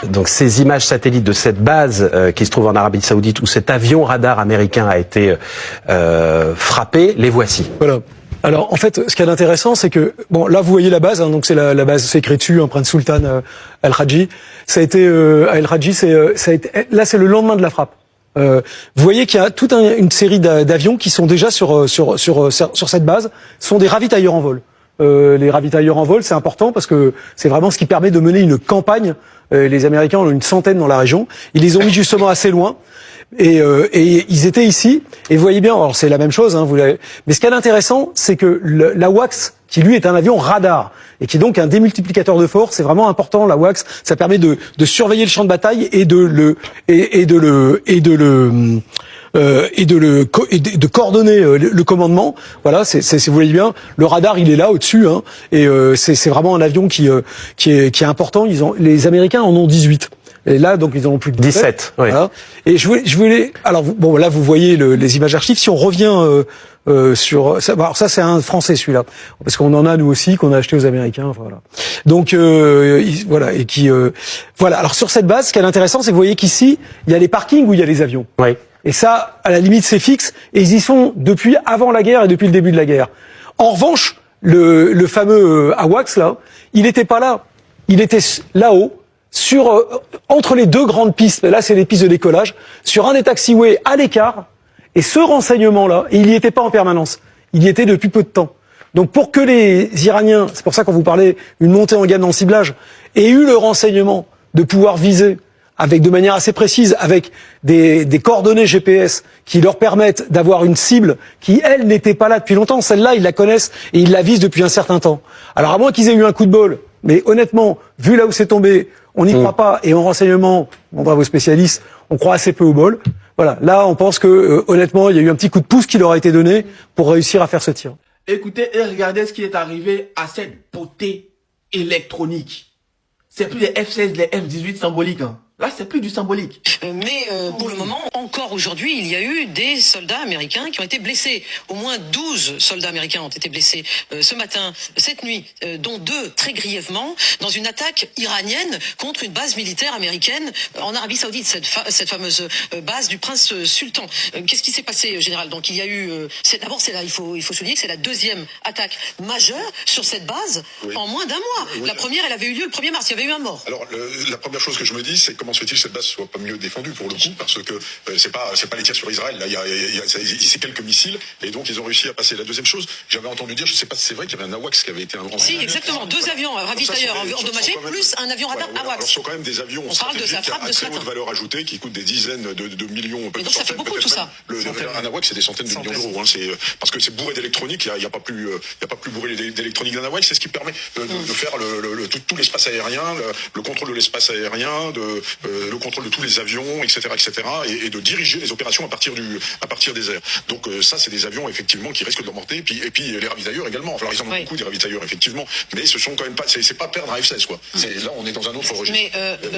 Donc ces images satellites de cette base qui se trouve en Arabie Saoudite où cet avion radar américain a été frappé, les voici. Voilà. Alors en fait, ce qui est intéressant, c'est que bon, là vous voyez la base, hein, donc c'est la base, c'est écrit dessus, Prince Sultan Al Rajhi. Ça a été Al Rajhi, là c'est le lendemain de la frappe. Vous voyez qu'il y a toute une série d'avions qui sont déjà sur cette base, sont des ravitailleurs en vol. Les ravitailleurs en vol, c'est important parce que c'est vraiment ce qui permet de mener une campagne. Les Américains en ont une centaine dans la région. Ils les ont mis justement assez loin. Et ils étaient ici. Et vous voyez bien, alors c'est la même chose. Hein, mais ce qui est intéressant, c'est que l'AWACS, qui lui est un avion radar, et qui est donc un démultiplicateur de force, c'est vraiment important. L'AWACS, ça permet de surveiller le champ de bataille et de coordonner le commandement. Voilà, vous voyez bien, le radar il est là au-dessus, hein, et c'est vraiment un avion qui est important. Les Américains en ont 18. Et là, donc, ils en ont plus de 17. Oui. Voilà. Et je voulais, alors, bon, là, vous voyez les images d'archives. Si on revient sur ça, alors ça, c'est un Français, celui-là, parce qu'on en a nous aussi, qu'on a acheté aux Américains. Enfin, voilà. Donc, voilà, et voilà. Alors, sur cette base, ce qui est intéressant, c'est que vous voyez qu'ici, il y a les parkings où il y a les avions. Oui. Et ça, à la limite, c'est fixe. Et ils y sont depuis avant la guerre et depuis le début de la guerre. En revanche, le fameux AWACS là, il n'était pas là. Il était là-haut. Entre les deux grandes pistes, là c'est les pistes de décollage, sur un des taxiways à l'écart, et ce renseignement-là, il n'y était pas en permanence, il y était depuis peu de temps. Donc pour que les Iraniens, c'est pour ça qu'on vous parlait une montée en gamme dans le ciblage, aient eu le renseignement de pouvoir viser de manière assez précise, avec des coordonnées GPS qui leur permettent d'avoir une cible qui, elle, n'était pas là depuis longtemps. Celle-là, ils la connaissent et ils la visent depuis un certain temps. Alors à moins qu'ils aient eu un coup de bol, mais honnêtement, vu là où c'est tombé, on n'y croit pas, et en renseignement, bon, bravo spécialistes, on croit assez peu au bol. Voilà, là on pense que honnêtement, il y a eu un petit coup de pouce qui leur a été donné pour réussir à faire ce tir. Écoutez et regardez ce qui est arrivé à cette beauté électronique. C'est plus les F-16, les F-18 symboliques, hein. Là, c'est plus du symbolique. Mais pour le moment, encore aujourd'hui, il y a eu des soldats américains qui ont été blessés. Au moins 12 soldats américains ont été blessés ce matin, cette nuit, dont 2 très grièvement, dans une attaque iranienne contre une base militaire américaine en Arabie Saoudite, cette fameuse base du prince Sultan. Qu'est-ce qui s'est passé, général? Donc il y a eu... D'abord, il faut souligner que c'est la deuxième attaque majeure sur cette base en moins d'un mois. Oui. La première, elle avait eu lieu le 1er mars, il y avait eu un mort. Alors, la première chose que je me dis, c'est comment se fait-il que cette base soit pas mieux défendue pour le coup, parce que c'est pas les tirs sur Israël, là il y a c'est quelques missiles, et donc ils ont réussi à passer. La deuxième chose, j'avais entendu dire, je sais pas si c'est vrai, qu'il y avait un AWACS qui avait été inventé. Si, exactement, 2 avions ravitailleurs endommagés, plus un avion radar AWACS. Alors ce sont quand même des avions stratégiques à très haute valeur ajoutée qui coûtent des dizaines de millions, peut-être ça fait beaucoup tout ça. Un AWACS c'est des centaines de millions d'euros, hein, parce que c'est bourré d'électronique, il y a pas plus bourré d'électronique d'un AWACS, c'est ce qui permet de faire tout l'espace aérien, le contrôle de l'espace aérien, le contrôle de tous les avions, etc., et de diriger les opérations à partir des airs. Donc ça, c'est des avions effectivement qui risquent de l'emporter. Et puis les ravitailleurs également. Alors ils en ont beaucoup des ravitailleurs effectivement, mais ce sont quand même pas. C'est pas perdre un F-16 quoi. Là, on est dans un autre registre.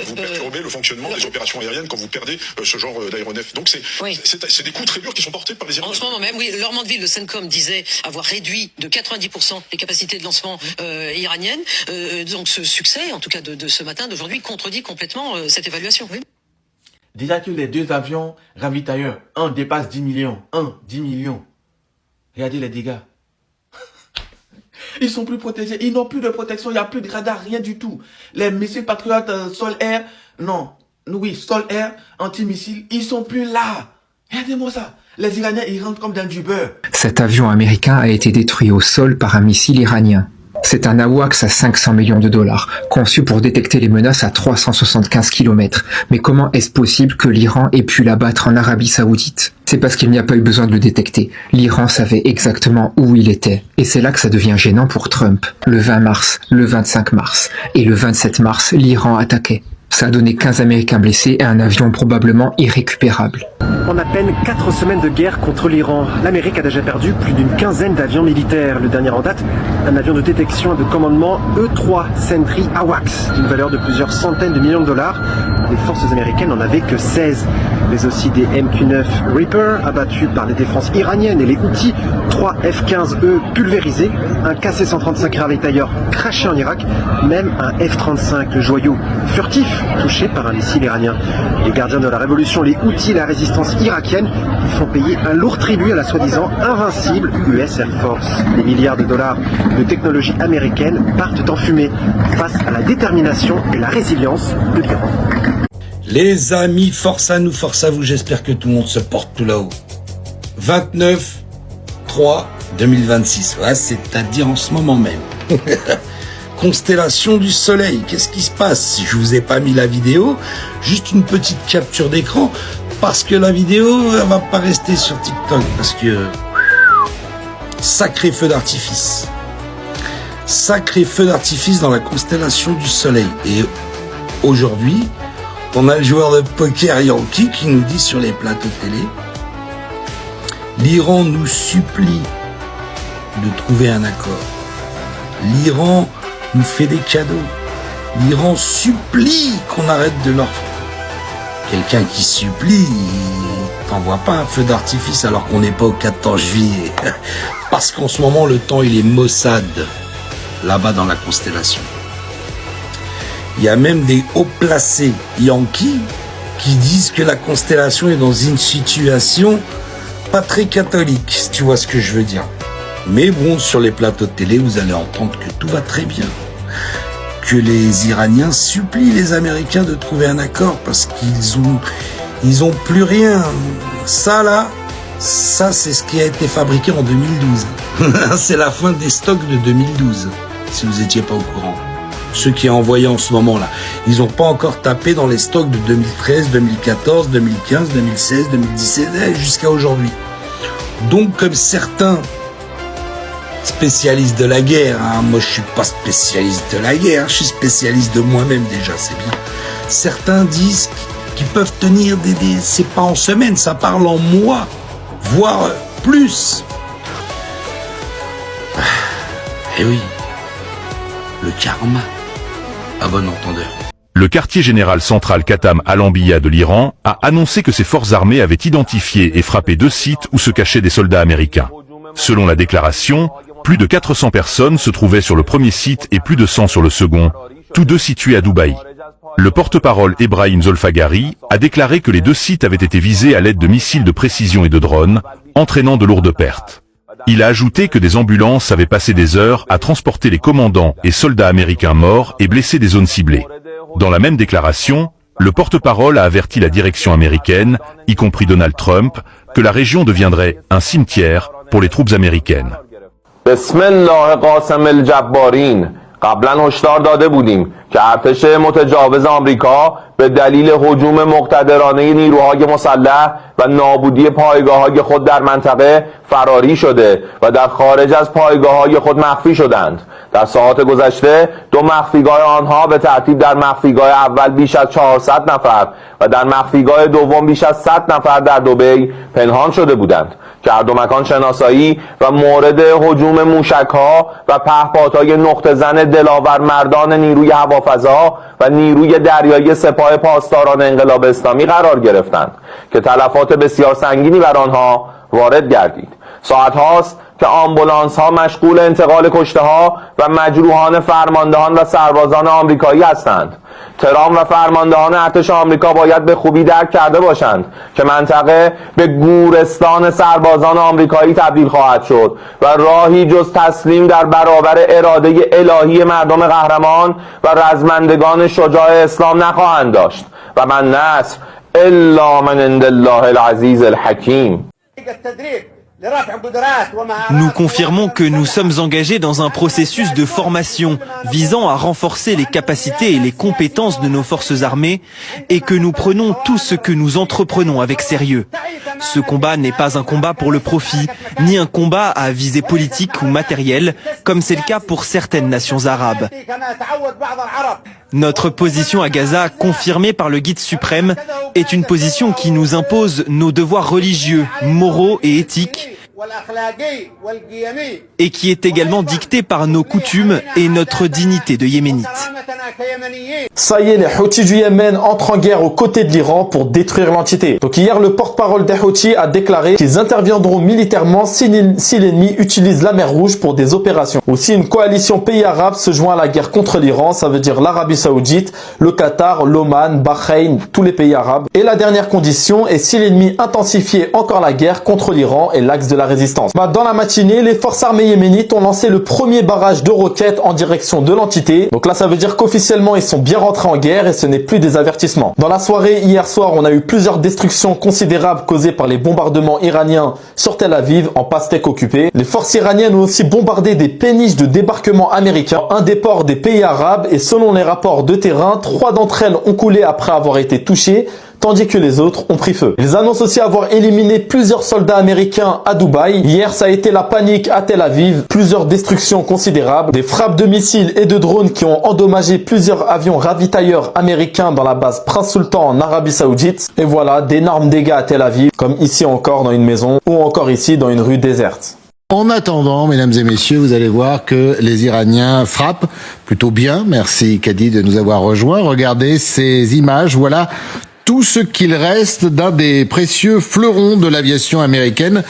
Vous perturbez le fonctionnement des opérations aériennes quand vous perdez ce genre d'aéronef. Donc c'est des coûts très lourds qui sont portés par les Iraniens. En ce moment même, oui. Laure Mandeville de CENTCOM disait avoir réduit de 90% les capacités de lancement iraniennes. Donc ce succès, en tout cas de ce matin, d'aujourd'hui, contredit complètement cette évaluation. Oui. Déjà que les 2 avions ravitailleurs, un dépasse 10 millions. 10 millions. Regardez les dégâts. Ils sont plus protégés. Ils n'ont plus de protection. Il n'y a plus de radar, rien du tout. Les missiles patriotes sol-air, sol-air, anti-missiles, ils sont plus là. Regardez-moi ça. Les Iraniens, ils rentrent comme dans du beurre. Cet avion américain a été détruit au sol par un missile iranien. C'est un AWACS à 500 millions de dollars, conçu pour détecter les menaces à 375 km. Mais comment est-ce possible que l'Iran ait pu l'abattre en Arabie Saoudite? C'est parce qu'il n'y a pas eu besoin de le détecter. L'Iran savait exactement où il était. Et c'est là que ça devient gênant pour Trump. Le 20 mars, le 25 mars et le 27 mars, l'Iran attaquait. Ça a donné 15 Américains blessés et un avion probablement irrécupérable. En à peine 4 semaines de guerre contre l'Iran, l'Amérique a déjà perdu plus d'une quinzaine d'avions militaires. Le dernier en date, un avion de détection et de commandement E-3 Sentry AWACS, d'une valeur de plusieurs centaines de millions de dollars. Les forces américaines n'en avaient que 16. Mais aussi des MQ-9 Reaper abattus par les défenses iraniennes et les Houthis, 3 F-15E pulvérisés, un KC-135 ravitailleur craché en Irak, même un F-35 joyau furtif touchés par un missile iranien. Les gardiens de la révolution, les Houthis, la résistance irakienne, ils font payer un lourd tribut à la soi-disant invincible US Air Force. Les milliards de dollars de technologie américaine partent en fumée face à la détermination et la résilience de l'Iran. Les amis, force à nous, force à vous, j'espère que tout le monde se porte tout là-haut. 29/3/2026, ouais, c'est-à-dire en ce moment même. Constellation du soleil, qu'est-ce qui se passe? Je vous ai pas mis la vidéo, juste une petite capture d'écran, parce que la vidéo, elle va pas rester sur TikTok, parce que sacré feu d'artifice. Sacré feu d'artifice dans la constellation du soleil. Et aujourd'hui, on a le joueur de poker Yankee qui nous dit sur les plateaux télé, l'Iran nous supplie de trouver un accord. L'Iran nous fait des cadeaux. L'Iran supplie qu'on arrête de leur... Quelqu'un qui supplie, il t'envoie pas un feu d'artifice alors qu'on n'est pas au 14 juillet. Parce qu'en ce moment, le temps, il est maussade, là-bas dans la constellation. Il y a même des hauts placés Yankees qui disent que la constellation est dans une situation pas très catholique, si tu vois ce que je veux dire. Mais bon, sur les plateaux de télé, vous allez entendre que tout va très bien. Que les Iraniens supplient les Américains de trouver un accord parce qu'ils ont plus rien. Ça là, ça c'est ce qui a été fabriqué en 2012. C'est la fin des stocks de 2012, si vous étiez pas au courant. Ceux qui ont envoyé en ce moment là, ils n'ont pas encore tapé dans les stocks de 2013, 2014, 2015, 2016, 2017 jusqu'à aujourd'hui. Donc comme certains spécialiste de la guerre, hein. Moi je suis pas spécialiste de la guerre, je suis spécialiste de moi-même déjà, c'est bien. Certains disent qu'ils peuvent tenir c'est pas en semaine, ça parle en mois, voire plus. Eh oui, le karma, à bon entendeur. Le quartier général central Khattam al-Anbiya de l'Iran a annoncé que ses forces armées avaient identifié et frappé 2 sites où se cachaient des soldats américains. Selon la déclaration, plus de 400 personnes se trouvaient sur le premier site et plus de 100 sur le second, tous deux situés à Dubaï. Le porte-parole Ebrahim Zolfagari a déclaré que les 2 sites avaient été visés à l'aide de missiles de précision et de drones, entraînant de lourdes pertes. Il a ajouté que des ambulances avaient passé des heures à transporter les commandants et soldats américains morts et blessés des zones ciblées. Dans la même déclaration, le porte-parole a averti la direction américaine, y compris Donald Trump, que la région deviendrait un cimetière pour les troupes américaines. Bismillah Qasem el-Jabbarin. قبلا هشدار داده بودیم که ارتش متجاوز آمریکا به دلیل هجوم مقتدرانه نیروهای مسلح و نابودی پایگاه‌های خود در منطقه فراری شده و در خارج از پایگاه‌های خود مخفی شدند. در ساعات گذشته 2 مخفیگاه آنها به ترتیب در مخفیگاه اول بیش از 400 نفر و در مخفیگاه دوم بیش از 100 نفر در دبی پنهان شده بودند. که هر 2 مکان شناسایی و مورد هجوم موشک‌ها و پهپادهای نقطه زن دلاور مردان نیروی هوافضا و نیروی دریایی سپاه پاسداران انقلاب اسلامی قرار گرفتند که تلفات بسیار سنگینی بر آنها وارد گردید. ساعت هاست که آمبولانس ها مشغول انتقال کشته ها و مجروحان فرماندهان و سربازان آمریکایی هستند. ترام و فرماندهان ارتش آمریکا باید به خوبی درک کرده باشند که منطقه به گورستان سربازان آمریکایی تبدیل خواهد شد و راهی جز تسلیم در برابر اراده الهی مردم قهرمان و رزمندگان شجاع اسلام نخواهند داشت و من نصر الا من عند الله العزیز الحکیم. Nous confirmons que nous sommes engagés dans un processus de formation visant à renforcer les capacités et les compétences de nos forces armées et que nous prenons tout ce que nous entreprenons avec sérieux. Ce combat n'est pas un combat pour le profit, ni un combat à visée politique ou matérielle, comme c'est le cas pour certaines nations arabes. Notre position à Gaza, confirmée par le guide suprême, est une position qui nous impose nos devoirs religieux, moraux et éthiques et qui est également dictée par nos coutumes et notre dignité de yéménite. Ça y est, les Houthis du Yémen entrent en guerre aux côtés de l'Iran pour détruire l'entité. Donc hier, le porte-parole des Houthis a déclaré qu'ils interviendront militairement si l'ennemi utilise la mer Rouge pour des opérations. Aussi, une coalition pays arabes se joint à la guerre contre l'Iran, ça veut dire l'Arabie Saoudite, le Qatar, l'Oman, Bahreïn, tous les pays arabes. Et la dernière condition est si l'ennemi intensifiait encore la guerre contre l'Iran et l'axe de la résistance. Dans la matinée, les forces armées yéménites ont lancé le premier barrage de roquettes en direction de l'entité. Donc là, ça veut dire qu'officiellement, ils sont bien rentrés en guerre et ce n'est plus des avertissements. Dans la soirée, hier soir, on a eu plusieurs destructions considérables causées par les bombardements iraniens sur Tel Aviv en pastèque occupée. Les forces iraniennes ont aussi bombardé des péniches de débarquement américains, un des ports des pays arabes, et selon les rapports de terrain, 3 d'entre elles ont coulé après avoir été touchées, tandis que les autres ont pris feu. Ils annoncent aussi avoir éliminé plusieurs soldats américains à Dubaï. Hier, ça a été la panique à Tel Aviv. Plusieurs destructions considérables, des frappes de missiles et de drones qui ont endommagé plusieurs avions ravitailleurs américains dans la base Prince Sultan en Arabie Saoudite. Et voilà, d'énormes dégâts à Tel Aviv, comme ici encore dans une maison, ou encore ici dans une rue déserte. En attendant, mesdames et messieurs, vous allez voir que les Iraniens frappent plutôt bien. Merci Kadi de nous avoir rejoints. Regardez ces images, voilà tout ce qu'il reste d'un des précieux fleurons de l'aviation américaine.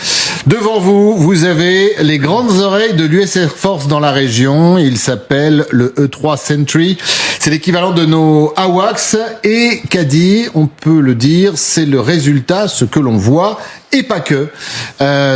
Devant vous, vous avez les grandes oreilles de l'US Air Force dans la région. Il s'appelle le E-3 Sentry. C'est l'équivalent de nos AWACS. Et Kadi, on peut le dire, c'est le résultat, ce que l'on voit, et pas que,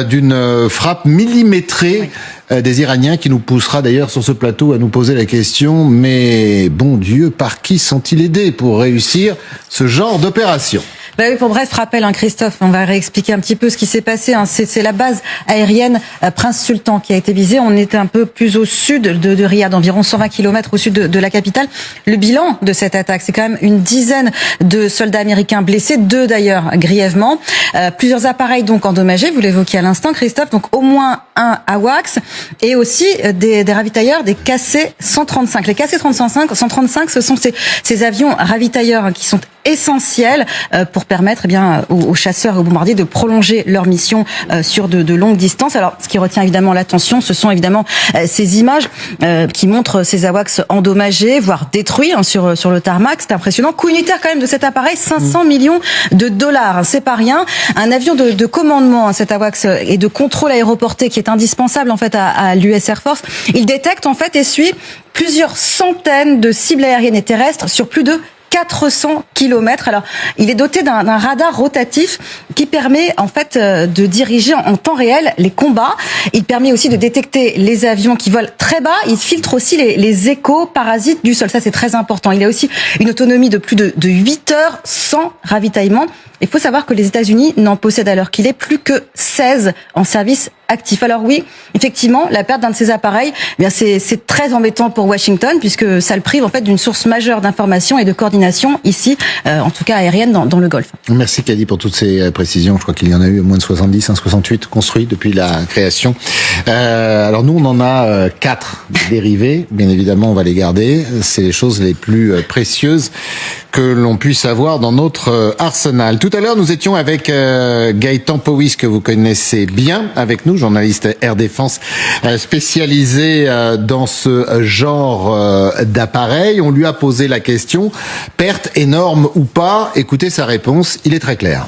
d'une frappe millimétrée des Iraniens, qui nous poussera d'ailleurs sur ce plateau à nous poser la question, mais bon Dieu, par qui sont-ils aidés pour réussir ce genre d'opération? Bah oui, pour bref rappel, Christophe, on va réexpliquer un petit peu ce qui s'est passé. C'est la base aérienne Prince Sultan qui a été visée. On était un peu plus au sud de Riyad, environ 120 km au sud de la capitale. Le bilan de cette attaque, c'est quand même une dizaine de soldats américains blessés, 2 d'ailleurs grièvement. Plusieurs appareils donc endommagés, vous l'évoquiez à l'instant, Christophe, donc au moins un AWACS et aussi des ravitailleurs, des KC-135. Les KC-135, ce sont ces avions ravitailleurs qui sont essentiels pour permettre aux chasseurs et aux bombardiers de prolonger leur mission sur de longues distances. Alors, ce qui retient évidemment l'attention, ce sont évidemment ces images qui montrent ces AWACS endommagés, voire détruits sur le tarmac. C'est impressionnant. Coût unitaire quand même de cet appareil, 500 millions de dollars. C'est pas rien. Un avion de commandement, cet AWACS, et de contrôle aéroporté qui est indispensable en fait à l'US Air Force. Il détecte en fait et suit plusieurs centaines de cibles aériennes et terrestres sur plus de 400 kilomètres. Alors, il est doté d'un radar rotatif qui permet en fait de diriger en temps réel les combats. Il permet aussi de détecter les avions qui volent très bas. Il filtre aussi les échos parasites du sol. Ça, c'est très important. Il a aussi une autonomie de plus de 8 heures sans ravitaillement. Il faut savoir que les États-Unis n'en possèdent à l'heure qu'il est plus que 16 en service actif. Alors oui, effectivement, la perte d'un de ces appareils, c'est très embêtant pour Washington puisque ça le prive en fait d'une source majeure d'information et de coordination ici, en tout cas aérienne dans le Golfe. Merci Kadi pour toutes ces précisions. Je crois qu'il y en a eu moins de 70, 68 construits depuis la création. Alors nous, on en a 4 dérivés. Bien évidemment, on va les garder. C'est les choses les plus précieuses que l'on puisse avoir dans notre arsenal. Tout à l'heure, nous étions avec Gaëtan Powys, que vous connaissez bien, avec nous, journaliste Air Défense spécialisé dans ce genre d'appareil. On lui a posé la question, perte énorme ou pas? Écoutez sa réponse, il est très clair.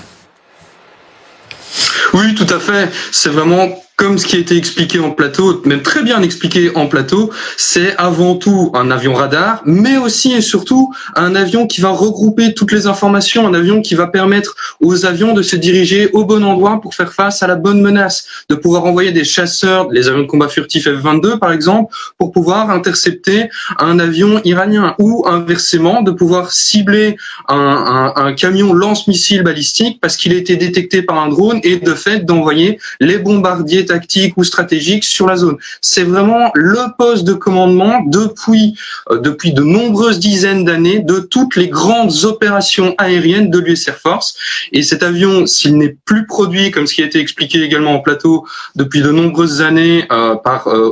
Oui, tout à fait. C'est vraiment comme ce qui a été expliqué en plateau, même très bien expliqué en plateau, c'est avant tout un avion radar, mais aussi et surtout un avion qui va regrouper toutes les informations, un avion qui va permettre aux avions de se diriger au bon endroit pour faire face à la bonne menace, de pouvoir envoyer des chasseurs, les avions de combat furtifs F-22 par exemple, pour pouvoir intercepter un avion iranien, ou inversement de pouvoir cibler un camion lance-missile balistique parce qu'il a été détecté par un drone et de fait d'envoyer les bombardiers tactique ou stratégique sur la zone. C'est vraiment le poste de commandement depuis de nombreuses dizaines d'années de toutes les grandes opérations aériennes de l'US Air Force. Et cet avion, s'il n'est plus produit, comme ce qui a été expliqué également en plateau depuis de nombreuses années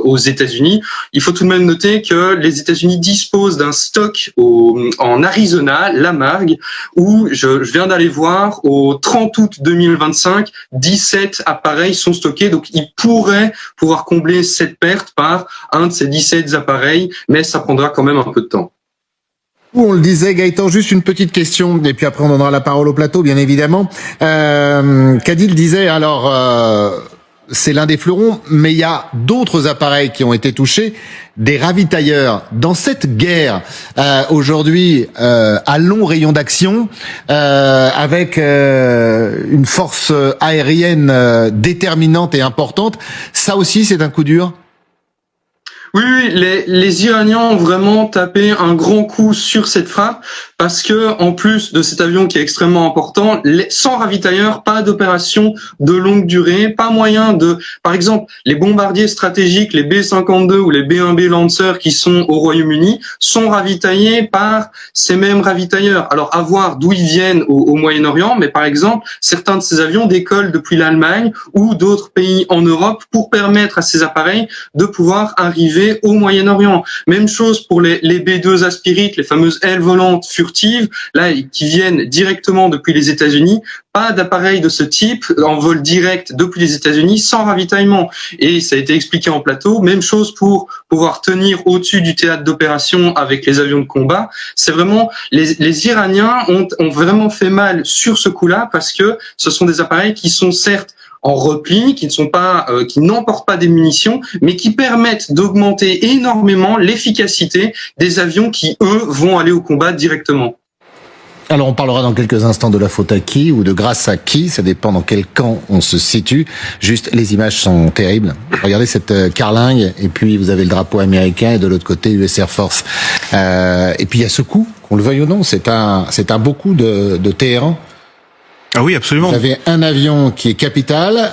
aux États-Unis, il faut tout de même noter que les États-Unis disposent d'un stock en Arizona, Lamargue, où je viens d'aller voir au 30 août 2025, 17 appareils sont stockés. Donc qui pourrait pouvoir combler cette perte par un de ces 17 appareils, mais ça prendra quand même un peu de temps. On le disait, Gaëtan, juste une petite question, et puis après on donnera la parole au plateau, bien évidemment. Kadil disait, alors, c'est l'un des fleurons, mais il y a d'autres appareils qui ont été touchés, des ravitailleurs. Dans cette guerre, aujourd'hui, à long rayon d'action, avec une force aérienne déterminante et importante, ça aussi c'est un coup dur? Oui, les Iraniens ont vraiment tapé un grand coup sur cette frappe parce que, en plus de cet avion qui est extrêmement important, sans ravitailleurs, pas d'opération de longue durée, pas moyen de, par exemple, les bombardiers stratégiques, les B-52 ou les B-1B Lancer qui sont au Royaume-Uni, sont ravitaillés par ces mêmes ravitailleurs. Alors, à voir d'où ils viennent au Moyen-Orient, mais par exemple, certains de ces avions décollent depuis l'Allemagne ou d'autres pays en Europe pour permettre à ces appareils de pouvoir arriver au Moyen-Orient. Même chose pour les B-2 Aspirit, les fameuses ailes volantes furtives, là, qui viennent directement depuis les États-Unis. Pas d'appareil de ce type en vol direct depuis les États-Unis sans ravitaillement. Et ça a été expliqué en plateau. Même chose pour pouvoir tenir au-dessus du théâtre d'opération avec les avions de combat. C'est vraiment, les Iraniens ont vraiment fait mal sur ce coup-là parce que ce sont des appareils qui sont certes en repli, qui ne sont pas, qui n'emportent pas des munitions, mais qui permettent d'augmenter énormément l'efficacité des avions qui, eux, vont aller au combat directement. Alors on parlera dans quelques instants de la faute à qui ou de grâce à qui, ça dépend dans quel camp on se situe. Juste, les images sont terribles. Regardez cette carlingue, et puis vous avez le drapeau américain, et de l'autre côté US Air Force. Et puis il y a ce coup, qu'on le veuille ou non, c'est un beau coup de Téhéran. Ah oui, absolument. Vous avez un avion qui est capital,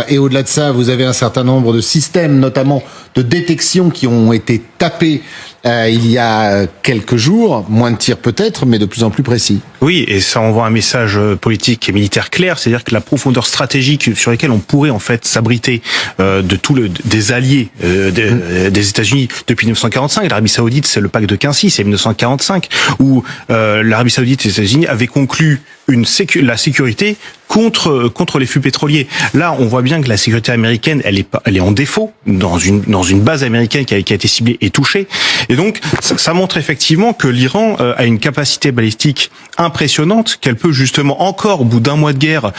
et au-delà de ça, vous avez un certain nombre de systèmes, notamment de détection, qui ont été tapés il y a quelques jours, moins de tirs peut-être, mais de plus en plus précis. Oui, et ça envoie un message politique et militaire clair, c'est-à-dire que la profondeur stratégique sur laquelle on pourrait en fait s'abriter des alliés des États-Unis depuis 1945, l'Arabie Saoudite, c'est le pacte de Quincy, c'est 1945, où l'Arabie Saoudite et les États-Unis avaient conclu la sécurité contre les flux pétroliers. Là, on voit bien que la sécurité américaine, elle est en défaut dans une base américaine qui a été ciblée et touchée. Et donc, ça montre effectivement que l'Iran a une capacité balistique impressionnante, qu'elle peut justement encore, au bout d'un mois de guerre,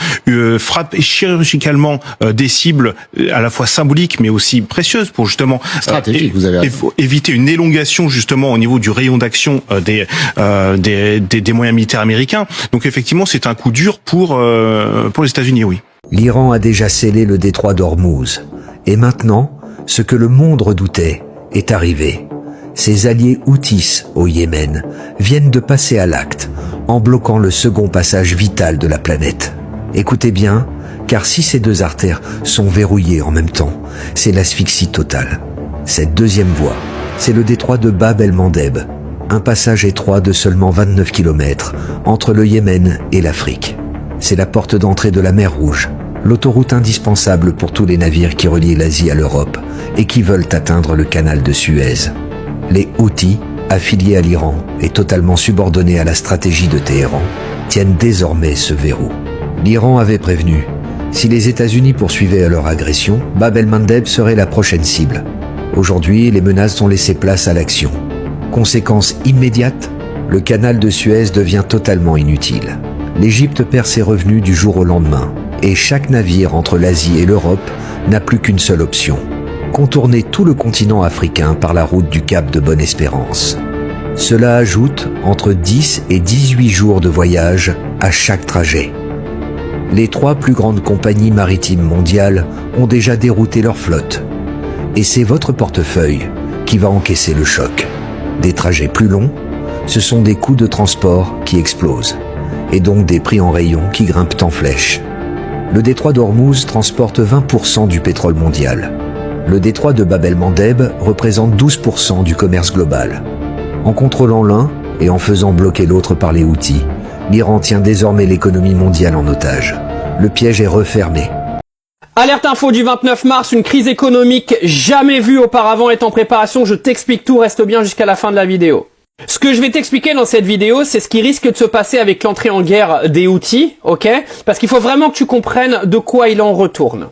frapper chirurgicalement des cibles à la fois symboliques mais aussi précieuses pour justement stratégique. Vous avez éviter une élongation justement au niveau du rayon d'action des moyens militaires américains. Donc effectivement, c'est un coup dur pour les États-Unis, oui. L'Iran a déjà scellé le détroit d'Ormuz. Et maintenant, ce que le monde redoutait est arrivé. Ses alliés Houthis au Yémen viennent de passer à l'acte en bloquant le second passage vital de la planète. Écoutez bien, car si ces deux artères sont verrouillées en même temps, c'est l'asphyxie totale. Cette deuxième voie, c'est le détroit de Bab el-Mandeb, un passage étroit de seulement 29 km entre le Yémen et l'Afrique. C'est la porte d'entrée de la mer Rouge, l'autoroute indispensable pour tous les navires qui relient l'Asie à l'Europe et qui veulent atteindre le canal de Suez. Les Houthis, affiliés à l'Iran et totalement subordonnés à la stratégie de Téhéran, tiennent désormais ce verrou. L'Iran avait prévenu, si les États-Unis poursuivaient leur agression, Bab el-Mandeb serait la prochaine cible. Aujourd'hui, les menaces ont laissé place à l'action. Conséquence immédiate, le canal de Suez devient totalement inutile. L'Égypte perd ses revenus du jour au lendemain, et chaque navire entre l'Asie et l'Europe n'a plus qu'une seule option: contourner tout le continent africain par la route du Cap de Bonne-Espérance. Cela ajoute entre 10 et 18 jours de voyage à chaque trajet. Les 3 plus grandes compagnies maritimes mondiales ont déjà dérouté leur flotte. Et c'est votre portefeuille qui va encaisser le choc. Des trajets plus longs, ce sont des coûts de transport qui explosent, et donc des prix en rayon qui grimpent en flèche. Le détroit d'Ormuz transporte 20% du pétrole mondial. Le détroit de Bab el-Mandeb représente 12% du commerce global. En contrôlant l'un et en faisant bloquer l'autre par les Houthis, l'Iran tient désormais l'économie mondiale en otage. Le piège est refermé. Alerte info du 29 mars, une crise économique jamais vue auparavant est en préparation. Je t'explique tout, reste bien jusqu'à la fin de la vidéo. Ce que je vais t'expliquer dans cette vidéo, c'est ce qui risque de se passer avec l'entrée en guerre des Houthis, ok? Parce qu'il faut vraiment que tu comprennes de quoi il en retourne.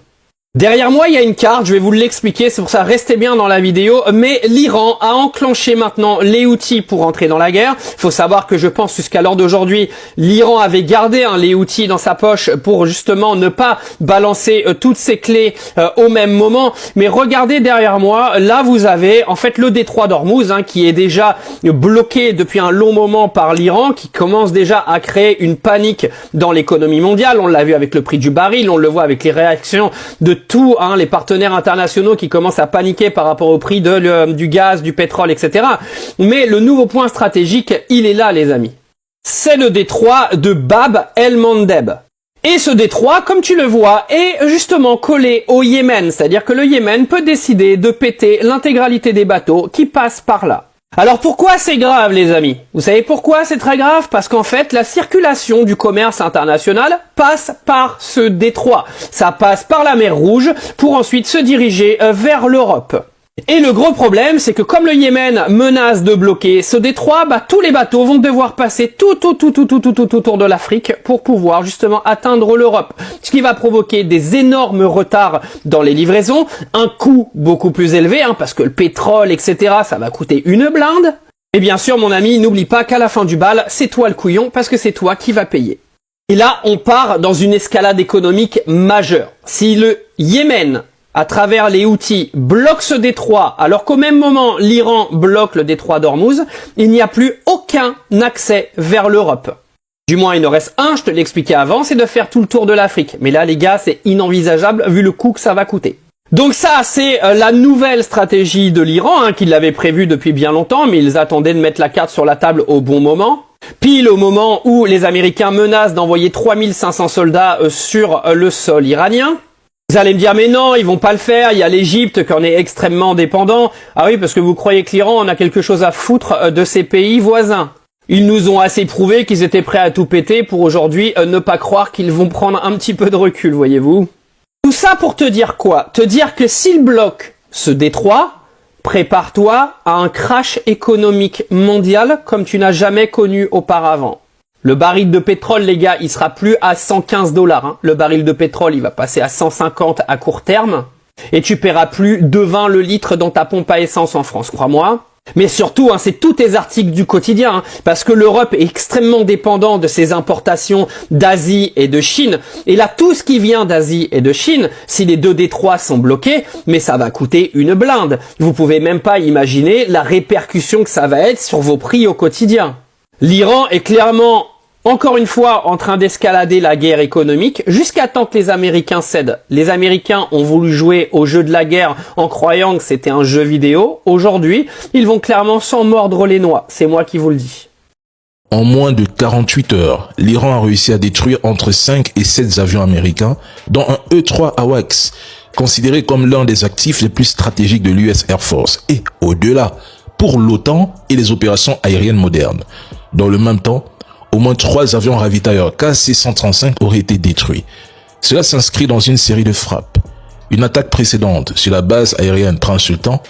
Derrière moi, il y a une carte, je vais vous l'expliquer, c'est pour ça restez bien dans la vidéo, mais l'Iran a enclenché maintenant les outils pour entrer dans la guerre. Il faut savoir que je pense jusqu'à l'heure d'aujourd'hui, l'Iran avait gardé les outils dans sa poche pour justement ne pas balancer toutes ses clés au même moment. Mais regardez derrière moi, là vous avez en fait le détroit d'Ormuz qui est déjà bloqué depuis un long moment par l'Iran, qui commence déjà à créer une panique dans l'économie mondiale. On l'a vu avec le prix du baril, on le voit avec les réactions de tous les partenaires internationaux qui commencent à paniquer par rapport au prix du gaz, du pétrole, etc. Mais le nouveau point stratégique, il est là, les amis. C'est le détroit de Bab el-Mandeb. Et ce détroit, comme tu le vois, est justement collé au Yémen. C'est-à-dire que le Yémen peut décider de péter l'intégralité des bateaux qui passent par là. Alors pourquoi c'est grave, les amis? Vous savez pourquoi c'est très grave? Parce qu'en fait, la circulation du commerce international passe par ce détroit. Ça passe par la mer Rouge pour ensuite se diriger vers l'Europe. Et le gros problème, c'est que comme le Yémen menace de bloquer ce détroit, tous les bateaux vont devoir passer tout autour de l'Afrique pour pouvoir justement atteindre l'Europe. Ce qui va provoquer des énormes retards dans les livraisons, un coût beaucoup plus élevé, parce que le pétrole, etc., ça va coûter une blinde. Et bien sûr, mon ami, n'oublie pas qu'à la fin du bal, c'est toi le couillon, parce que c'est toi qui vas payer. Et là, on part dans une escalade économique majeure. Si le Yémen, à travers les Houthis, bloque ce détroit, alors qu'au même moment, l'Iran bloque le détroit d'Ormuz, il n'y a plus aucun accès vers l'Europe. Du moins, il en reste un, je te l'expliquais avant, c'est de faire tout le tour de l'Afrique. Mais là, les gars, c'est inenvisageable vu le coût que ça va coûter. Donc ça, c'est la nouvelle stratégie de l'Iran, qu'ils l'avaient prévu depuis bien longtemps, mais ils attendaient de mettre la carte sur la table au bon moment. Pile au moment où les Américains menacent d'envoyer 3500 soldats sur le sol iranien. Vous allez me dire, mais non, ils vont pas le faire, il y a l'Égypte qui en est extrêmement dépendant. Ah oui, parce que vous croyez que l'Iran en a quelque chose à foutre de ses pays voisins. Ils nous ont assez prouvé qu'ils étaient prêts à tout péter pour aujourd'hui ne pas croire qu'ils vont prendre un petit peu de recul, voyez-vous. Tout ça pour te dire quoi? Te dire que s'ils bloquent ce détroit, prépare-toi à un crash économique mondial comme tu n'as jamais connu auparavant. Le baril de pétrole, les gars, il sera plus à 115 $. Le baril de pétrole, il va passer à 150 à court terme. Et tu paieras plus 2,20 le litre dans ta pompe à essence en France, crois-moi. Mais surtout, c'est tous tes articles du quotidien, parce que l'Europe est extrêmement dépendante de ses importations d'Asie et de Chine. Et là, tout ce qui vient d'Asie et de Chine, si les deux détroits sont bloqués, mais ça va coûter une blinde. Vous pouvez même pas imaginer la répercussion que ça va être sur vos prix au quotidien. L'Iran est clairement, encore une fois, en train d'escalader la guerre économique jusqu'à temps que les Américains cèdent. Les Américains ont voulu jouer au jeu de la guerre en croyant que c'était un jeu vidéo. Aujourd'hui, ils vont clairement s'en mordre les noix. C'est moi qui vous le dis. En moins de 48 heures, l'Iran a réussi à détruire entre 5 et 7 avions américains, dont un E-3 AWACS, considéré comme l'un des actifs les plus stratégiques de l'US Air Force. Et au-delà, pour l'OTAN et les opérations aériennes modernes. Dans le même temps, au moins 3 avions ravitailleurs KC-135 auraient été détruits. Cela s'inscrit dans une série de frappes. Une attaque précédente sur la base aérienne Prince Sultan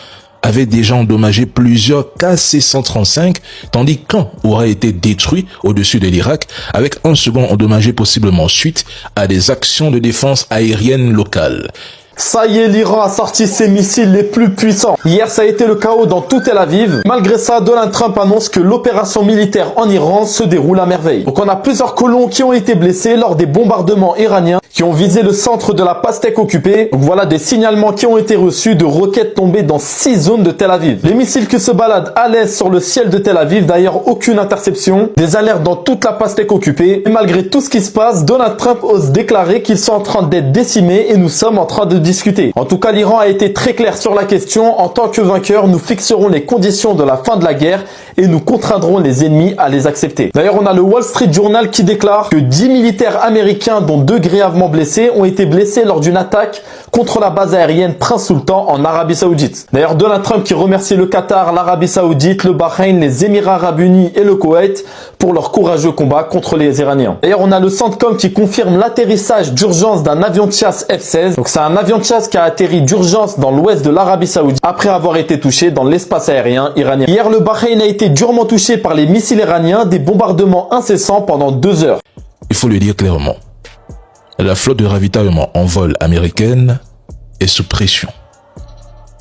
avait déjà endommagé plusieurs KC-135, tandis qu'un aurait été détruit au-dessus de l'Irak, avec un second endommagé possiblement suite à des actions de défense aérienne locales. Ça y est, l'Iran a sorti ses missiles les plus puissants. Hier, ça a été le chaos dans tout Tel Aviv. Malgré ça, Donald Trump annonce que l'opération militaire en Iran se déroule à merveille. Donc on a plusieurs colons qui ont été blessés lors des bombardements iraniens qui ont visé le centre de la pastèque occupée. Donc voilà des signalements qui ont été reçus de roquettes tombées dans 6 zones de Tel Aviv. Les missiles qui se baladent à l'aise sur le ciel de Tel Aviv, d'ailleurs aucune interception. Des alertes dans toute la pastèque occupée. Et malgré tout ce qui se passe, Donald Trump ose déclarer qu'ils sont en train d'être décimés et nous sommes en train de discuter. En tout cas, l'Iran a été très clair sur la question. En tant que vainqueur, nous fixerons les conditions de la fin de la guerre et nous contraindrons les ennemis à les accepter. D'ailleurs, on a le Wall Street Journal qui déclare que 10 militaires américains, dont 2 grièvement blessés, ont été blessés lors d'une attaque contre la base aérienne Prince Sultan en Arabie Saoudite. D'ailleurs, Donald Trump qui remercie le Qatar, l'Arabie Saoudite, le Bahreïn, les Émirats Arabes Unis et le Koweït pour leur courageux combat contre les Iraniens. D'ailleurs, on a le Centcom qui confirme l'atterrissage d'urgence d'un avion de chasse F-16. Donc c'est un avion de chasse qui a atterri d'urgence dans l'ouest de l'Arabie Saoudite après avoir été touché dans l'espace aérien iranien. Hier, le Bahreïn a été durement touché par les missiles iraniens, des bombardements incessants pendant 2 heures. Il faut le dire clairement. La flotte de ravitaillement en vol américaine est sous pression.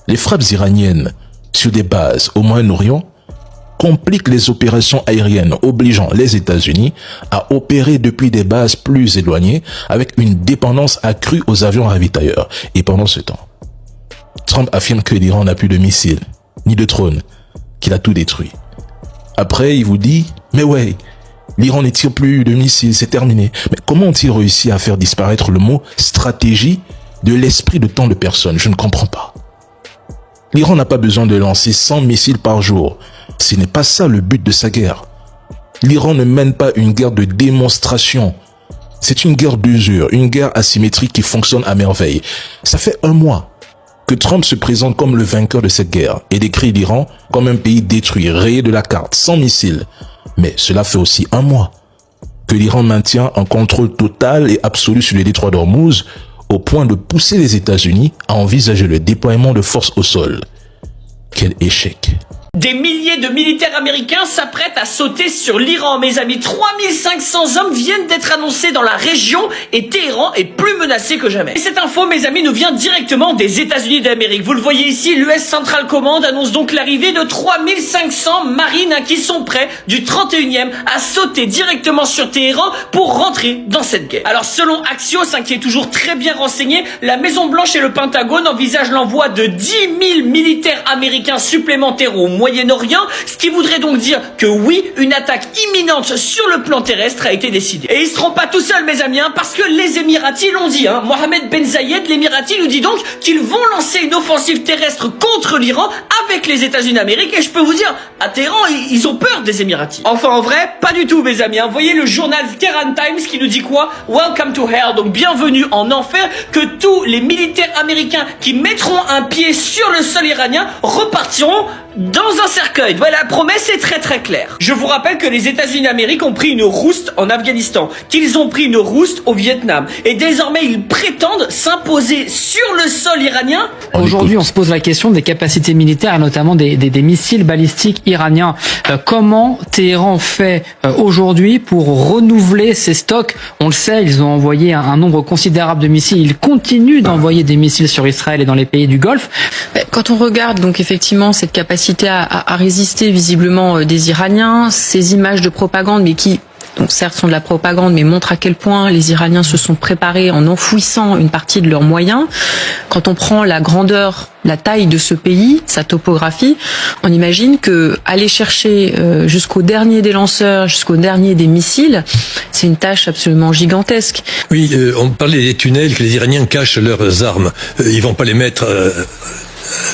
Les frappes iraniennes sur des bases au Moyen-Orient compliquent les opérations aériennes, obligeant les États-Unis à opérer depuis des bases plus éloignées avec une dépendance accrue aux avions ravitailleurs. Et pendant ce temps, Trump affirme que l'Iran n'a plus de missiles, ni de drones, qu'il a tout détruit. Après, il vous dit, mais ouais, l'Iran ne tire plus de missiles, c'est terminé. Mais comment ont-ils réussi à faire disparaître le mot stratégie de l'esprit de tant de personnes? Je ne comprends pas. L'Iran n'a pas besoin de lancer 100 missiles par jour. Ce n'est pas ça le but de sa guerre. L'Iran ne mène pas une guerre de démonstration. C'est une guerre d'usure, une guerre asymétrique qui fonctionne à merveille. Ça fait un mois que Trump se présente comme le vainqueur de cette guerre et décrit l'Iran comme un pays détruit, rayé de la carte, sans missiles. Mais cela fait aussi un mois que l'Iran maintient un contrôle total et absolu sur le détroit d'Ormuz, au point de pousser les États-Unis à envisager le déploiement de forces au sol. Quel échec! Des milliers de militaires américains s'apprêtent à sauter sur l'Iran, mes amis. 3500 hommes viennent d'être annoncés dans la région et Téhéran est plus menacé que jamais. Et cette info, mes amis, nous vient directement des États-Unis d'Amérique. Vous le voyez ici, l'US Central Command annonce donc l'arrivée de 3500 marines qui sont prêts du 31e à sauter directement sur Téhéran pour rentrer dans cette guerre. Alors selon Axios, qui est toujours très bien renseigné, la Maison-Blanche et le Pentagone envisagent l'envoi de 10 000 militaires américains supplémentaires au Moyen-Orient, ce qui voudrait donc dire que oui, une attaque imminente sur le plan terrestre a été décidée. Et ils seront pas tout seuls, mes amis, parce que les Émiratis l'ont dit. Mohamed Ben Zayed, l'Émirati, nous dit donc qu'ils vont lancer une offensive terrestre contre l'Iran avec les États-Unis d'Amérique. Et je peux vous dire, à Téhéran, ils ont peur des Émiratis. Enfin, en vrai, pas du tout, mes amis. Vous voyez le journal Tehran Times qui nous dit quoi? Welcome to hell, donc bienvenue en enfer, que tous les militaires américains qui mettront un pied sur le sol iranien repartiront dans un cercueil. Voilà, la promesse est très très claire. Je vous rappelle que les États-Unis d'Amérique ont pris une rouste en Afghanistan, qu'ils ont pris une rouste au Vietnam, et désormais ils prétendent s'imposer sur le sol iranien. Aujourd'hui, on se pose la question des capacités militaires et notamment des missiles balistiques iraniens. Comment Téhéran fait aujourd'hui pour renouveler ses stocks? On le sait, ils ont envoyé un nombre considérable de missiles. Ils continuent d'envoyer des missiles sur Israël et dans les pays du Golfe. Quand on regarde donc effectivement cette capacité à résister visiblement des Iraniens, ces images de propagande, mais qui donc certes sont de la propagande, mais montrent à quel point les Iraniens se sont préparés en enfouissant une partie de leurs moyens. Quand on prend la grandeur, la taille de ce pays, sa topographie, on imagine que aller chercher jusqu'au dernier des lanceurs, jusqu'au dernier des missiles, c'est une tâche absolument gigantesque. Oui, on parlait des tunnels que les Iraniens cachent leurs armes. Ils vont pas les mettre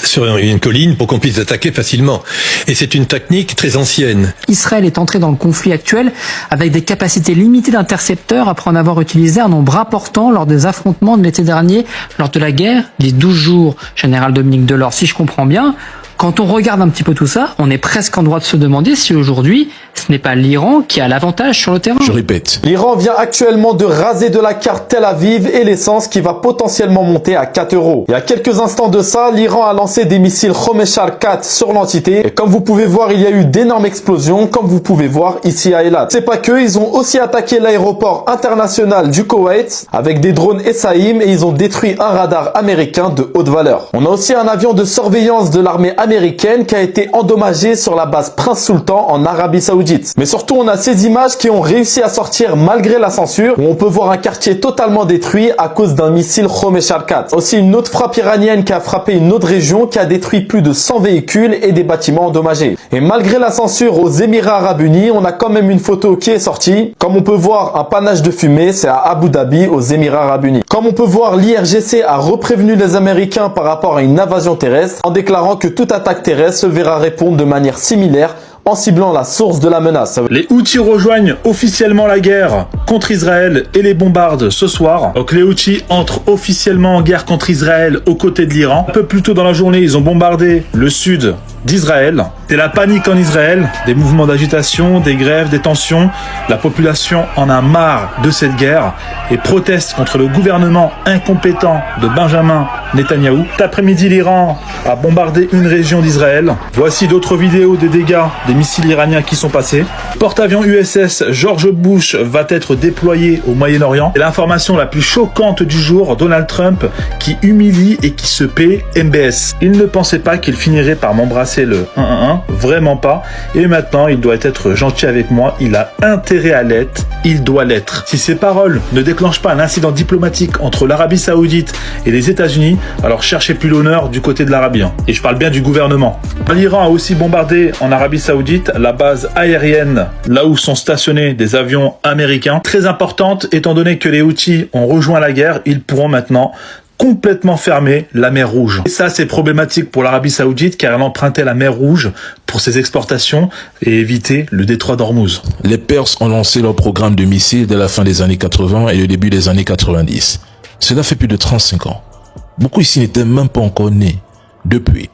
sur une colline pour qu'on puisse attaquer facilement. Et c'est une technique très ancienne. Israël est entré dans le conflit actuel avec des capacités limitées d'intercepteurs après en avoir utilisé un nombre important lors des affrontements de l'été dernier, lors de la guerre des 12 jours. Général Dominique Delors, si je comprends bien, quand on regarde un petit peu tout ça, on est presque en droit de se demander si aujourd'hui, ce n'est pas l'Iran qui a l'avantage sur le terrain. Je répète. L'Iran vient actuellement de raser de la carte Tel Aviv et l'essence qui va potentiellement monter à 4 €. Il y a quelques instants de ça, l'Iran a lancé des missiles Khomeshar 4 sur l'entité. Et comme vous pouvez voir, il y a eu d'énormes explosions, comme vous pouvez voir ici à Eilat. C'est pas que, ils ont aussi attaqué l'aéroport international du Koweït avec des drones Essaïm et ils ont détruit un radar américain de haute valeur. On a aussi un avion de surveillance de l'armée américaine qui a été endommagé sur la base Prince Sultan en Arabie Saoudite. Mais surtout, on a ces images qui ont réussi à sortir malgré la censure, où on peut voir un quartier totalement détruit à cause d'un missile Khomeshar 4. Aussi une autre frappe iranienne qui a frappé une autre région qui a détruit plus de 100 véhicules et des bâtiments endommagés. Et malgré la censure aux Émirats Arabes Unis, on a quand même une photo qui est sortie. Comme on peut voir, un panache de fumée, c'est à Abu Dhabi, aux Émirats Arabes Unis. Comme on peut voir, l'IRGC a reprévenu les Américains par rapport à une invasion terrestre, en déclarant que toute attaque terrestre se verra répondre de manière similaire en ciblant la source de la menace. Les Houthis rejoignent officiellement la guerre contre Israël et les bombardent ce soir. Donc les Houthis entrent officiellement en guerre contre Israël aux côtés de l'Iran. Un peu plus tôt dans la journée, ils ont bombardé le sud d'Israël. C'est la panique en Israël, des mouvements d'agitation, des grèves, des tensions. La population en a marre de cette guerre et proteste contre le gouvernement incompétent de Benjamin Netanyahou. Cet après-midi, l'Iran a bombardé une région d'Israël. Voici d'autres vidéos des dégâts des missiles iraniens qui sont passés. Porte-avions USS George Bush va être être déployés au Moyen-Orient. Et l'information la plus choquante du jour, Donald Trump qui humilie et qui se paie MBS. Il ne pensait pas qu'il finirait par m'embrasser le 1-1-1, vraiment pas. Et maintenant, il doit être gentil avec moi, il a intérêt à l'être, il doit l'être. Si ces paroles ne déclenchent pas un incident diplomatique entre l'Arabie Saoudite et les États-Unis, alors cherchez plus l'honneur du côté de l'Arabie. Et je parle bien du gouvernement. L'Iran a aussi bombardé en Arabie Saoudite la base aérienne, là où sont stationnés des avions américains. Très importante, étant donné que les Houthis ont rejoint la guerre, ils pourront maintenant complètement fermer la mer Rouge. Et ça, c'est problématique pour l'Arabie Saoudite car elle empruntait la mer Rouge pour ses exportations et éviter le détroit d'Ormuz. Les Perses ont lancé leur programme de missiles dès la fin des années 80 et le début des années 90. Cela fait plus de 35 ans. Beaucoup ici n'étaient même pas encore nés. Depuis,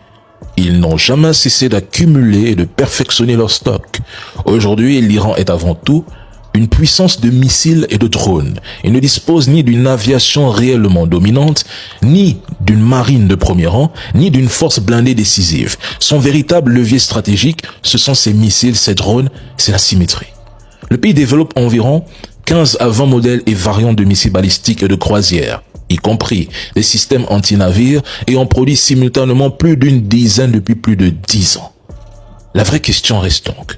ils n'ont jamais cessé d'accumuler et de perfectionner leur stock. Aujourd'hui, l'Iran est avant tout une puissance de missiles et de drones. Il ne dispose ni d'une aviation réellement dominante, ni d'une marine de premier rang, ni d'une force blindée décisive. Son véritable levier stratégique, ce sont ses missiles, ses drones, c'est la symétrie. Le pays développe environ 15 à 20 modèles et variantes de missiles balistiques et de croisière, y compris des systèmes anti-navires, et en produit simultanément plus d'une dizaine depuis plus de 10 ans. La vraie question reste donc: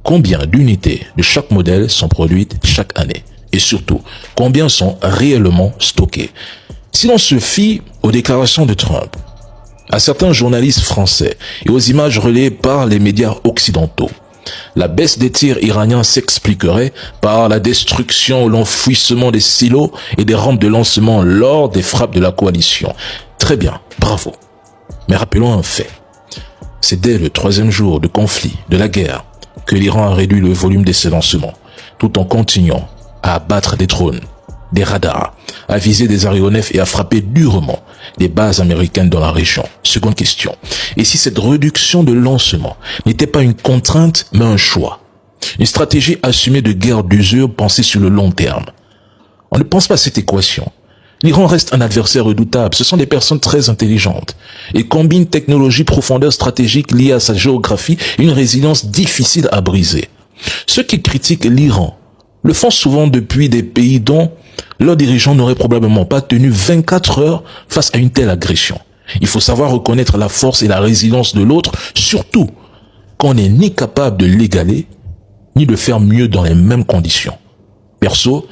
combien d'unités de chaque modèle sont produites chaque année? Et surtout, combien sont réellement stockées? Si l'on se fie aux déclarations de Trump, à certains journalistes français et aux images relayées par les médias occidentaux, la baisse des tirs iraniens s'expliquerait par la destruction ou l'enfouissement des silos et des rampes de lancement lors des frappes de la coalition. Très bien, bravo. Mais rappelons un fait. C'est dès le 3e jour de conflit, de la guerre, que l'Iran a réduit le volume de ses lancements, tout en continuant à abattre des drones, des radars, à viser des aéronefs et à frapper durement des bases américaines dans la région. Seconde question. Et si cette réduction de lancement n'était pas une contrainte, mais un choix? Une stratégie assumée de guerre d'usure pensée sur le long terme? On ne pense pas à cette équation. L'Iran reste un adversaire redoutable. Ce sont des personnes très intelligentes et combinent technologie, profondeur stratégique liée à sa géographie et une résilience difficile à briser. Ceux qui critiquent l'Iran le font souvent depuis des pays dont leurs dirigeants n'auraient probablement pas tenu 24 heures face à une telle agression. Il faut savoir reconnaître la force et la résilience de l'autre, surtout quand on n'est ni capable de l'égaler, ni de faire mieux dans les mêmes conditions. Perso,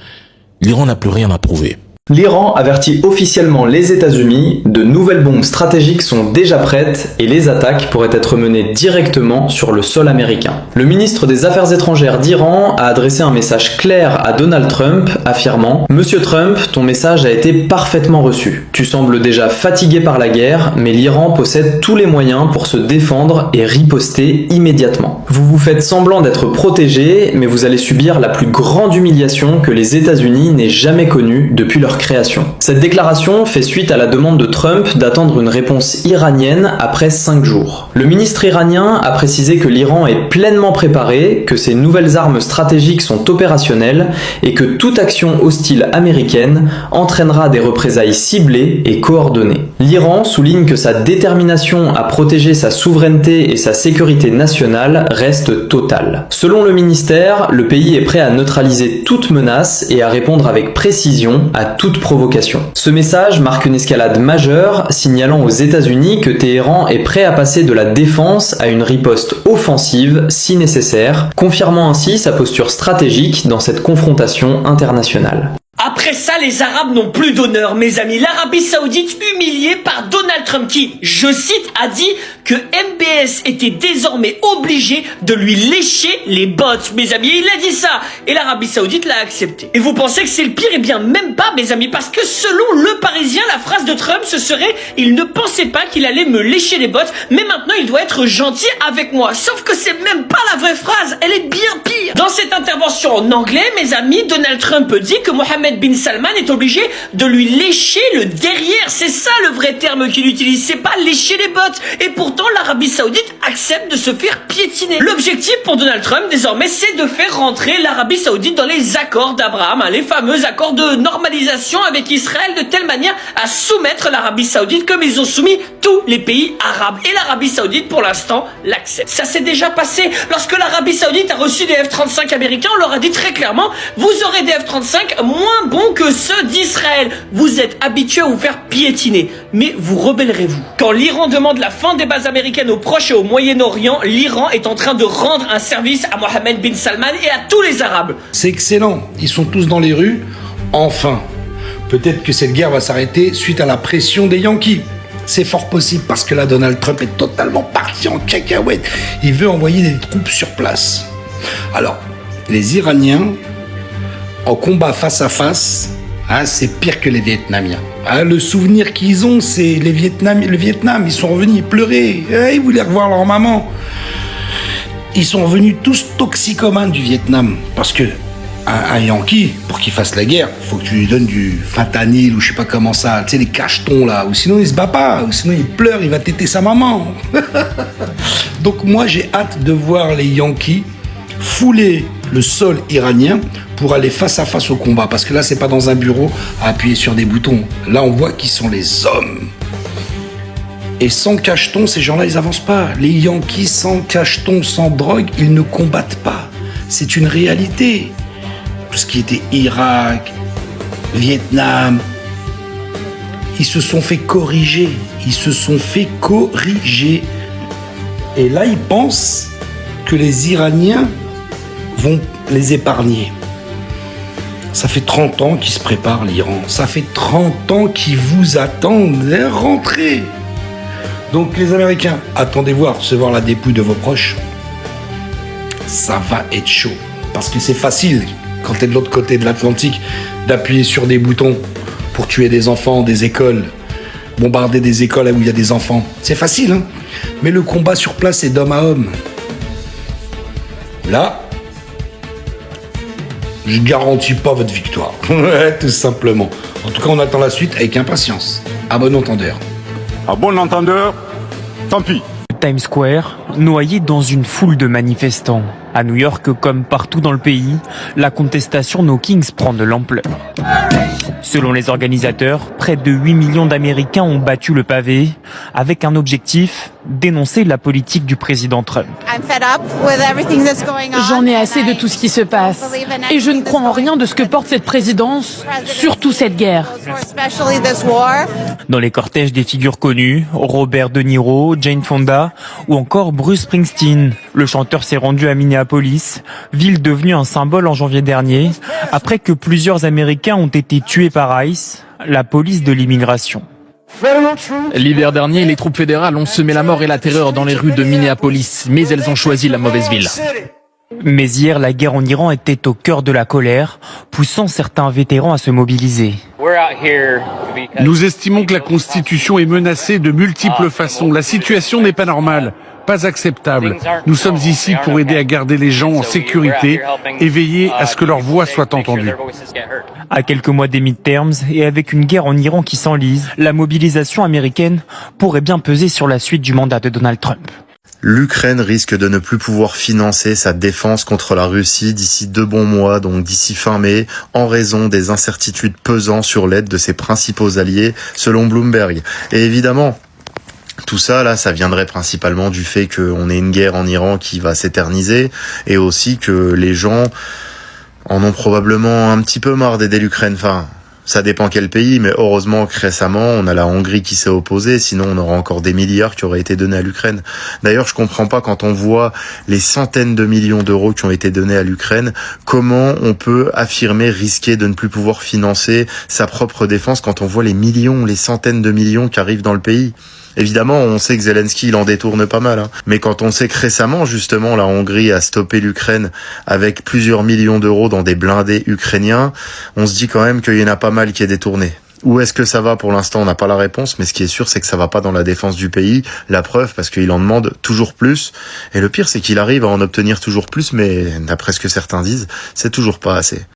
l'Iran n'a plus rien à prouver. L'Iran avertit officiellement les États-Unis, de nouvelles bombes stratégiques sont déjà prêtes et les attaques pourraient être menées directement sur le sol américain. Le ministre des Affaires étrangères d'Iran a adressé un message clair à Donald Trump, affirmant « Monsieur Trump, ton message a été parfaitement reçu. Tu sembles déjà fatigué par la guerre, mais l'Iran possède tous les moyens pour se défendre et riposter immédiatement. Vous vous faites semblant d'être protégé, mais vous allez subir la plus grande humiliation que les États-Unis n'aient jamais connue depuis leur création. » Cette déclaration fait suite à la demande de Trump d'attendre une réponse iranienne après 5 jours. Le ministre iranien a précisé que l'Iran est pleinement préparé, que ses nouvelles armes stratégiques sont opérationnelles et que toute action hostile américaine entraînera des représailles ciblées et coordonnées. L'Iran souligne que sa détermination à protéger sa souveraineté et sa sécurité nationale reste totale. Selon le ministère, le pays est prêt à neutraliser toute menace et à répondre avec précision à toute provocation. Ce message marque une escalade majeure, signalant aux États-Unis que Téhéran est prêt à passer de la défense à une riposte offensive si nécessaire, confirmant ainsi sa posture stratégique dans cette confrontation internationale. Après ça, les Arabes n'ont plus d'honneur, mes amis. L'Arabie Saoudite humiliée par Donald Trump qui, je cite, a dit que MBS était désormais obligé de lui lécher les bottes, mes amis. Et il a dit ça. Et l'Arabie Saoudite l'a accepté. Et vous pensez que c'est le pire? Eh bien, même pas, mes amis. Parce que selon Le Parisien, la phrase de Trump, ce serait « Il ne pensait pas qu'il allait me lécher les bottes, mais maintenant il doit être gentil avec moi. » Sauf que c'est même pas la vraie phrase. Elle est bien pire. Dans cette intervention en anglais, mes amis, Donald Trump dit que Mohammed Bin Salman est obligé de lui lécher le derrière. C'est ça le vrai terme qu'il utilise, c'est pas lécher les bottes. Et pourtant, l'Arabie Saoudite accepte de se faire piétiner. L'objectif pour Donald Trump, désormais, c'est de faire rentrer l'Arabie Saoudite dans les accords d'Abraham, les fameux accords de normalisation avec Israël, de telle manière à soumettre l'Arabie Saoudite comme ils ont soumis tous les pays arabes. Et l'Arabie Saoudite, pour l'instant, l'accepte. Ça s'est déjà passé. Lorsque l'Arabie Saoudite a reçu des F-35 américains, on leur a dit très clairement, vous aurez des F-35 moins bons que ceux d'Israël. Vous êtes habitués à vous faire piétiner, mais vous rebellerez-vous. Quand l'Iran demande la fin des bases américaines au Proche et au Moyen-Orient, l'Iran est en train de rendre un service à Mohammed bin Salman et à tous les Arabes. C'est excellent, ils sont tous dans les rues, enfin. Peut-être que cette guerre va s'arrêter suite à la pression des Yankees. C'est fort possible parce que là, Donald Trump est totalement parti en cacahuète. Il veut envoyer des troupes sur place. Alors, les Iraniens, en combat face à face, c'est pire que les Vietnamiens. Le souvenir qu'ils ont, c'est le Vietnam, ils sont revenus pleurer. Ils voulaient revoir leur maman. Ils sont revenus tous toxicomanes du Vietnam. Parce que un Yankee, pour qu'il fasse la guerre, faut que tu lui donnes du fentanyl ou je sais pas comment ça, tu sais, les cachetons là, ou sinon il se bat pas, ou sinon il pleure, il va téter sa maman. Donc moi j'ai hâte de voir les Yankees fouler le sol iranien pour aller face à face au combat, parce que là c'est pas dans un bureau à appuyer sur des boutons, là on voit qui sont les hommes. Et sans cacheton, ces gens-là ils avancent pas. Les Yankees sans cacheton, sans drogue, ils ne combattent pas. C'est une réalité. Tout ce qui était Irak, Vietnam, ils se sont fait corriger. Et là, ils pensent que les Iraniens vont les épargner. Ça fait 30 ans qu'ils se préparent, l'Iran. Ça fait 30 ans qu'ils vous attendent. Rentrez. Donc, les Américains, attendez voir, recevoir la dépouille de vos proches. Ça va être chaud. Parce que c'est facile, quand t'es de l'autre côté de l'Atlantique, d'appuyer sur des boutons pour tuer des enfants, des écoles, bombarder des écoles où il y a des enfants. C'est facile, hein. Mais le combat sur place est d'homme à homme. Là, je garantis pas votre victoire. Tout simplement. En tout cas, on attend la suite avec impatience. À bon entendeur. À bon entendeur, tant pis. Times Square, noyé dans une foule de manifestants. À New York, comme partout dans le pays, la contestation No Kings prend de l'ampleur. Selon les organisateurs, près de 8 millions d'Américains ont battu le pavé avec un objectif, dénoncer la politique du président Trump. J'en ai assez de tout ce qui se passe et je ne crois en rien de ce que porte cette présidence, surtout cette guerre. Dans les cortèges des figures connues, Robert De Niro, Jane Fonda ou encore Bruce Springsteen. Le chanteur s'est rendu à Minneapolis, ville devenue un symbole en janvier dernier, après que plusieurs Américains ont été tués par ICE, la police de l'immigration. L'hiver dernier, les troupes fédérales ont semé la mort et la terreur dans les rues de Minneapolis, mais elles ont choisi la mauvaise ville. Mais hier, la guerre en Iran était au cœur de la colère, poussant certains vétérans à se mobiliser. Nous estimons que la Constitution est menacée de multiples façons. La situation n'est pas normale, pas acceptable. Nous sommes ici pour aider à garder les gens en sécurité et veiller à ce que leur voix soit entendue. À quelques mois des midterms et avec une guerre en Iran qui s'enlise, la mobilisation américaine pourrait bien peser sur la suite du mandat de Donald Trump. L'Ukraine risque de ne plus pouvoir financer sa défense contre la Russie d'ici 2 bons mois, donc d'ici fin mai, en raison des incertitudes pesant sur l'aide de ses principaux alliés, selon Bloomberg. Et évidemment, tout ça, là, ça viendrait principalement du fait qu'on ait une guerre en Iran qui va s'éterniser, et aussi que les gens en ont probablement un petit peu marre d'aider l'Ukraine. Enfin, ça dépend quel pays, mais heureusement que récemment, on a la Hongrie qui s'est opposée, sinon on aura encore des milliards qui auraient été donnés à l'Ukraine. D'ailleurs, je comprends pas quand on voit les centaines de millions d'euros qui ont été donnés à l'Ukraine, comment on peut affirmer risquer de ne plus pouvoir financer sa propre défense quand on voit les millions, les centaines de millions qui arrivent dans le pays. Évidemment, on sait que Zelensky, il en détourne pas mal, hein. Mais quand on sait que récemment, justement, la Hongrie a stoppé l'Ukraine avec plusieurs millions d'euros dans des blindés ukrainiens, on se dit quand même qu'il y en a pas mal qui est détourné. Où est-ce que ça va pour l'instant, on n'a pas la réponse, mais ce qui est sûr, c'est que ça va pas dans la défense du pays. La preuve, parce qu'il en demande toujours plus. Et le pire, c'est qu'il arrive à en obtenir toujours plus, mais d'après ce que certains disent, c'est toujours pas assez.